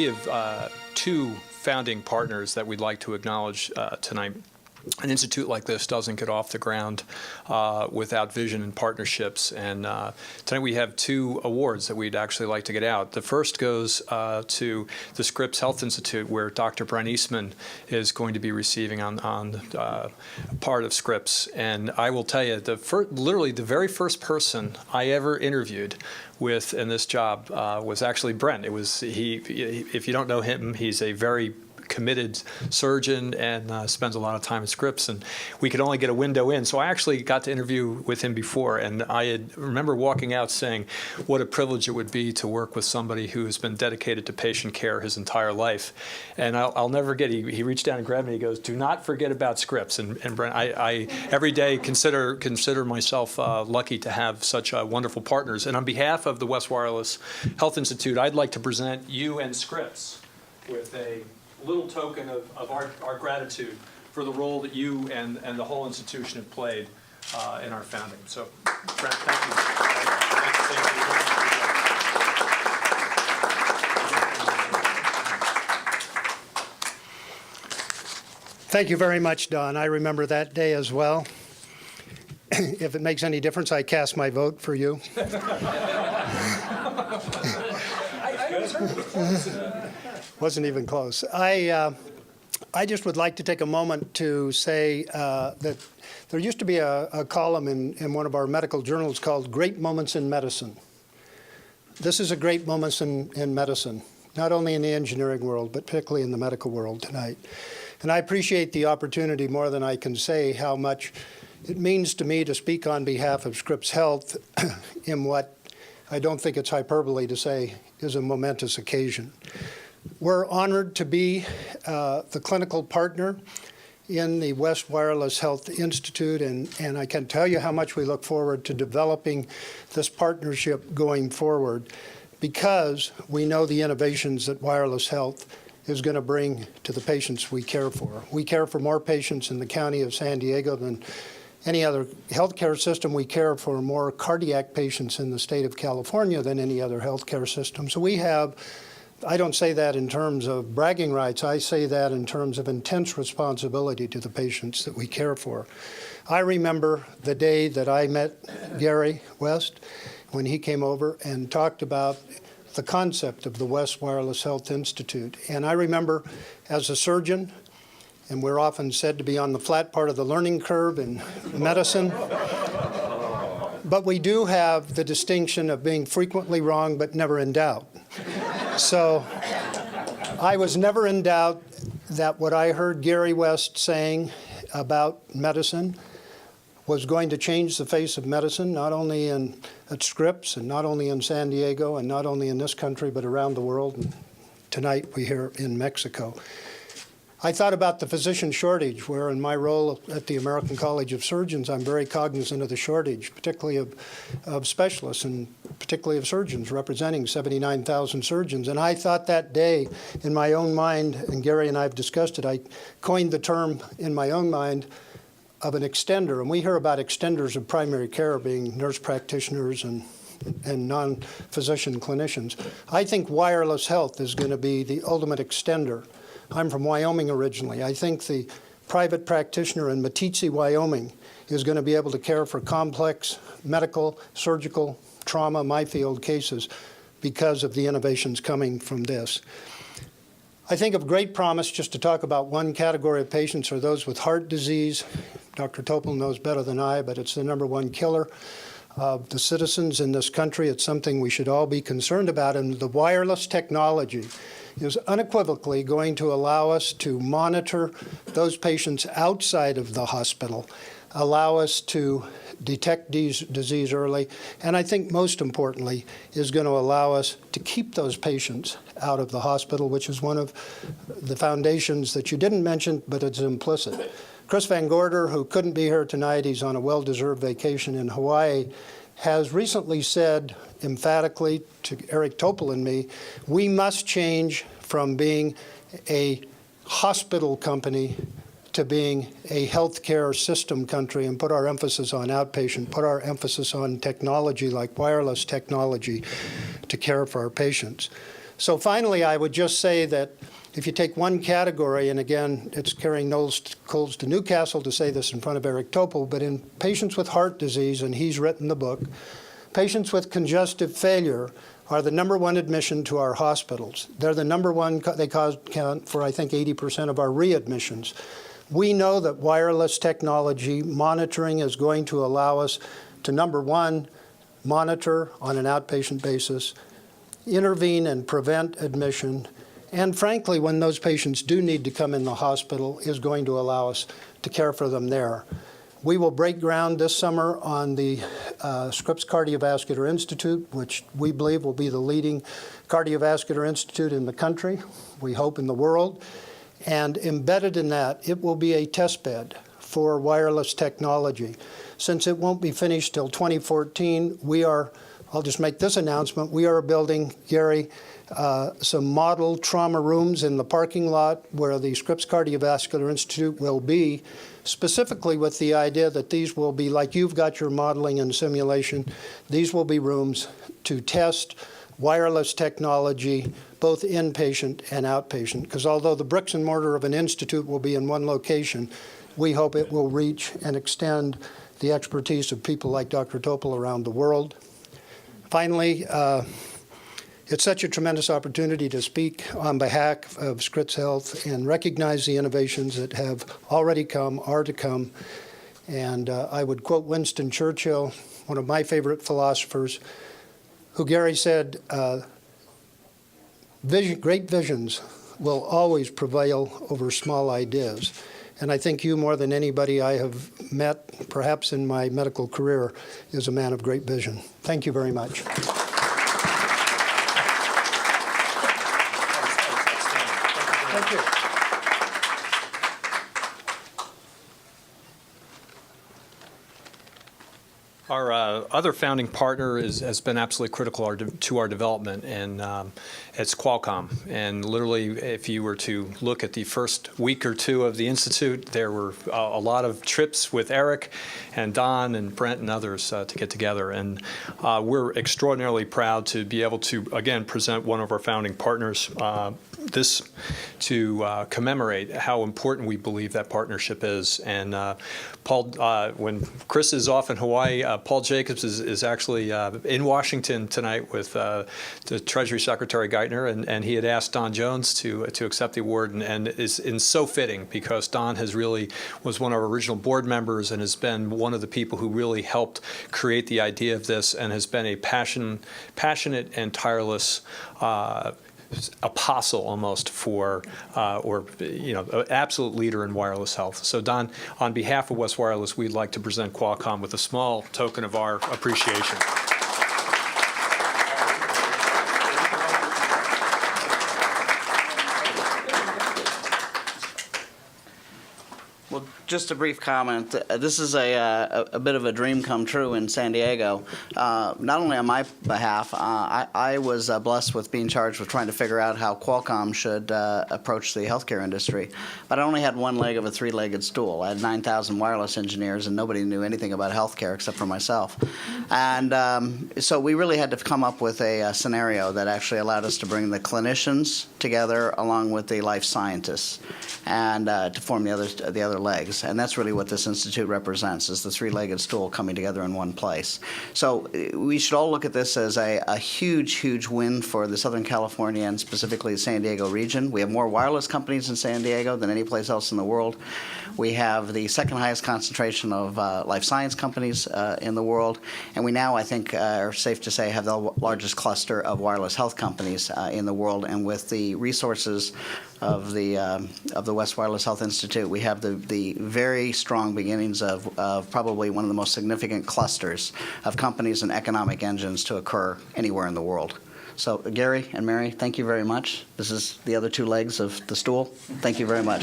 We have two founding partners that we'd like to acknowledge tonight. An institute like this doesn't get off the ground without vision and partnerships. And tonight we have two awards that we'd actually like to get out. The first goes to the Scripps Health Institute, where Dr. Brent Eastman is going to be receiving on part of Scripps. And I will tell you, literally the very first person I ever interviewed with in this job was actually Brent. It was if you don't know him, he's a very committed surgeon and spends a lot of time at Scripps, and we could only get a window in. So I actually got to interview with him before, and remember walking out saying what a privilege it would be to work with somebody who has been dedicated to patient care his entire life. And I'll never forget, he reached down and grabbed me, he goes, "Do not forget about Scripps." And Brent, I every day consider myself lucky to have such wonderful partners. And on behalf of the West Wireless Health Institute, I'd like to present you and Scripps with a little token of our gratitude for the role that you and the whole institution have played in our founding. So, Brent, thank you. Thank you very much, Don. I remember that day as well. If it makes any difference, I cast my vote for you. Wasn't even close. I just would like to take a moment to say that there used to be a column in one of our medical journals called Great Moments in Medicine. This is a great moment in medicine, not only in the engineering world, but particularly in the medical world tonight. And I appreciate the opportunity more than I can say how much it means to me to speak on behalf of Scripps Health in what I don't think it's hyperbole to say is a momentous occasion. We're honored to be the clinical partner in the West Wireless Health Institute, and I can tell you how much we look forward to developing this partnership going forward, because we know the innovations that wireless health is going to bring to the patients we care for. We care for more patients in the county of San Diego than any other healthcare system. We care for more cardiac patients in the state of California than any other healthcare system. So we have, I don't say that in terms of bragging rights, I say that in terms of intense responsibility to the patients that we care for. I remember the day that I met Gary West when he came over and talked about the concept of the West Wireless Health Institute. And I remember as a surgeon, and we're often said to be on the flat part of the learning curve in medicine, but we do have the distinction of being frequently wrong but never in doubt. So I was never in doubt that what I heard Gary West saying about medicine was going to change the face of medicine, not only at Scripps and not only in San Diego and not only in this country, but around the world. And tonight we're here in Mexico. I thought about the physician shortage, where in my role at the American College of Surgeons, I'm very cognizant of the shortage, particularly of specialists and particularly of surgeons, representing 79,000 surgeons. And I thought that day in my own mind, and Gary and I have discussed it, I coined the term in my own mind of an extender. And we hear about extenders of primary care being nurse practitioners and non-physician clinicians. I think wireless health is going to be the ultimate extender. I'm from Wyoming originally. I think the private practitioner in Meeteetse, Wyoming, is going to be able to care for complex medical, surgical, trauma, my field cases because of the innovations coming from this. I think of great promise, just to talk about one category of patients, are those with heart disease. Dr. Topol knows better than I, but it's the #1 killer of the citizens in this country. It's something we should all be concerned about, and the wireless technology is unequivocally going to allow us to monitor those patients outside of the hospital, allow us to detect disease early, and I think most importantly is going to allow us to keep those patients out of the hospital, which is one of the foundations that you didn't mention, but it's implicit. Chris Van Gorder, who couldn't be here tonight, he's on a well-deserved vacation in Hawaii, has recently said emphatically to Eric Topol and me, we must change from being a hospital company to being a healthcare system country and put our emphasis on outpatient, put our emphasis on technology like wireless technology to care for our patients. So finally, I would just say that if you take one category, and again, it's carrying no coals to Newcastle to say this in front of Eric Topol, but in patients with heart disease, and he's written the book, patients with congestive failure are the #1 admission to our hospitals. They're the #1, they count for, I think, 80% of our readmissions. We know that wireless technology monitoring is going to allow us to, #1, monitor on an outpatient basis, intervene and prevent admission, and frankly, when those patients do need to come in the hospital, is going to allow us to care for them there. We will break ground this summer on the Scripps Cardiovascular Institute, which we believe will be the leading cardiovascular institute in the country, we hope in the world. And embedded in that, it will be a test bed for wireless technology. Since it won't be finished till 2014, I'll just make this announcement, we are building, Gary, some model trauma rooms in the parking lot where the Scripps Cardiovascular Institute will be, specifically with the idea that these will be, like you've got your modeling and simulation, these will be rooms to test wireless technology, both inpatient and outpatient. Because although the bricks and mortar of an institute will be in one location, we hope it will reach and extend the expertise of people like Dr. Topol around the world. Finally, it's such a tremendous opportunity to speak on behalf of Scripps Health and recognize the innovations that have already come, are to come. And I would quote Winston Churchill, one of my favorite philosophers, who, Gary, said, great visions will always prevail over small ideas. And I think you, more than anybody I have met, perhaps in my medical career, is a man of great vision. Thank you very much. Thank you. Our other founding partner has been absolutely critical to our development, and it's Qualcomm. And literally, if you were to look at the first week or two of the Institute, there were a lot of trips with Eric and Don and Brent and others to get together. And we're extraordinarily proud to be able to, again, present one of our founding partners this to commemorate how important we believe that partnership is. And Paul, when Chris is off in Hawaii, Paul Jacobs is actually in Washington tonight with the Treasury Secretary Geithner, and he had asked Don Jones to accept the award, and is so fitting because Don was one of our original board members and has been one of the people who really helped create the idea of this, and has been a passionate and tireless apostle almost for, an absolute leader in wireless health. So Don, on behalf of West Wireless, we'd like to present Qualcomm with a small token of our appreciation. Well, just a brief comment. This is a bit of a dream come true in San Diego. Not only on my behalf, I was blessed with being charged with trying to figure out how Qualcomm should approach the healthcare industry. But I only had one leg of a three-legged stool. I had 9,000 wireless engineers, and nobody knew anything about healthcare except for myself. And so we really had to come up with a scenario that actually allowed us to bring the clinicians together along with the life scientists and to form the other legs. And that's really what this institute represents, is the three-legged stool coming together in one place. So we should all look at this as a huge, huge win for the Southern California and specifically the San Diego region. We have more wireless companies in San Diego than any place else in the world. We have the second highest concentration of life science companies in the world. And we now, I think, are safe to say, have the largest cluster of wireless health companies in the world. And with the resources of the West Wireless Health Institute, we have the very strong beginnings of probably one of the most significant clusters of companies and economic engines to occur anywhere in the world. So Gary and Mary, thank you very much. This is the other two legs of the stool. Thank you very much.